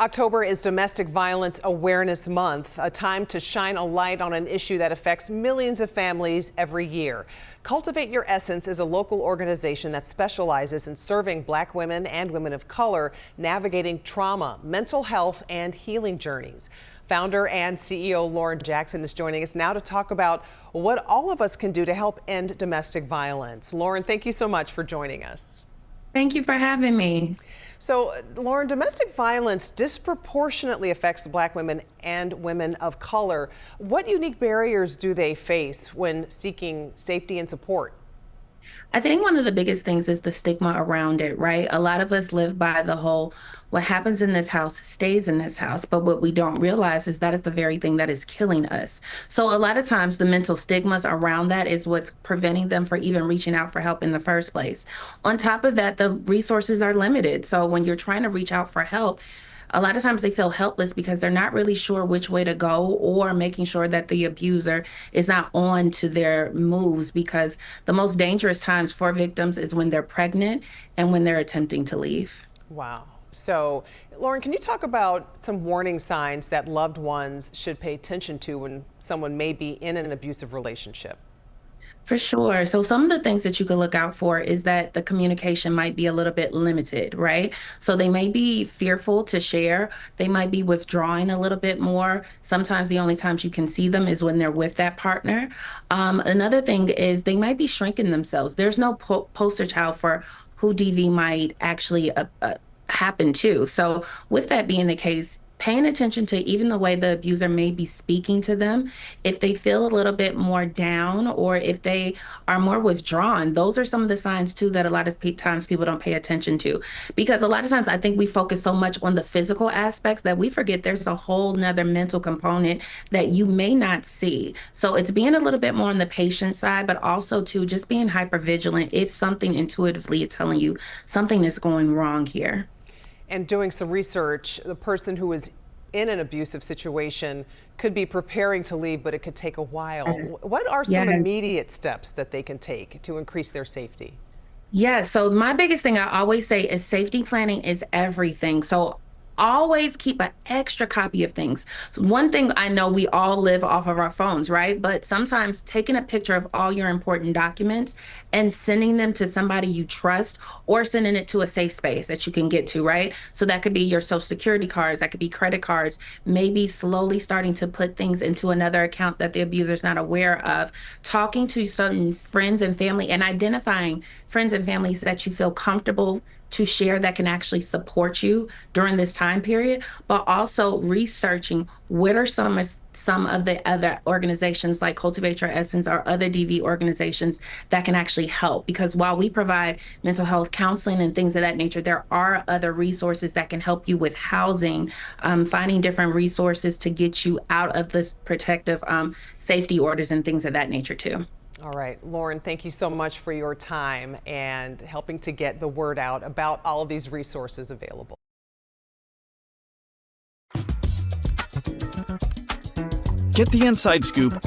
October is Domestic Violence Awareness Month, a time to shine a light on an issue that affects millions of families every year. Cultivate Your Essence is a local organization that specializes in serving Black women and women of color navigating trauma, mental health, and healing journeys. Founder and CEO Lauren Jackson is joining us now to talk about what all of us can do to help end domestic violence. Lauren, thank you so much for joining us. Thank you for having me. So, Lauren, domestic violence disproportionately affects Black women and women of color. What unique barriers do they face when seeking safety and support? I think one of the biggest things is the stigma around it, right? A lot of us live by the whole, what happens in this house stays in this house. But what we don't realize is that is the very thing that is killing us. So a lot of times the mental stigmas around that is what's preventing them from even reaching out for help in the first place. On top of that, the resources are limited. So when you're trying to reach out for help, a lot of times they feel helpless because they're not really sure which way to go, or making sure that the abuser is not on to their moves, because the most dangerous times for victims is when they're pregnant and when they're attempting to leave. Wow. So, Lauren, can you talk about some warning signs that loved ones should pay attention to when someone may be in an abusive relationship? For sure. So some of the things that you could look out for is that the communication might be a little bit limited, right? So they may be fearful to share. They might be withdrawing a little bit more. Sometimes the only times you can see them is when they're with that partner. Another thing is they might be shrinking themselves. There's no poster child for who DV might actually happen to. So with that being the case, paying attention to even the way the abuser may be speaking to them, if they feel a little bit more down or if they are more withdrawn, those are some of the signs too that a lot of times people don't pay attention to. Because a lot of times I think we focus so much on the physical aspects that we forget there's a whole nother mental component that you may not see. So it's being a little bit more on the patient side, but also too just being hyper vigilant if something intuitively is telling you something is going wrong here. And doing some research, the person who is in an abusive situation could be preparing to leave, but it could take a while. Yes. What are some Yes. immediate steps that they can take to increase their safety? Yeah, so my biggest thing I always say is safety planning is everything. So always keep an extra copy of things. So one thing I know, we all live off of our phones, right? But sometimes taking a picture of all your important documents and sending them to somebody you trust, or sending it to a safe space that you can get to, right? So that could be your social security cards, that could be credit cards, maybe slowly starting to put things into another account that the abuser's not aware of, talking to certain friends and family and identifying friends and families that you feel comfortable to share that can actually support you during this time period, but also researching what are some of the other organizations like Cultivate Your Essence or other DV organizations that can actually help. Because while we provide mental health counseling and things of that nature, there are other resources that can help you with housing, finding different resources to get you out of this protective safety orders and things of that nature too. All right, Lauren, thank you so much for your time and helping to get the word out about all of these resources available. Get the inside scoop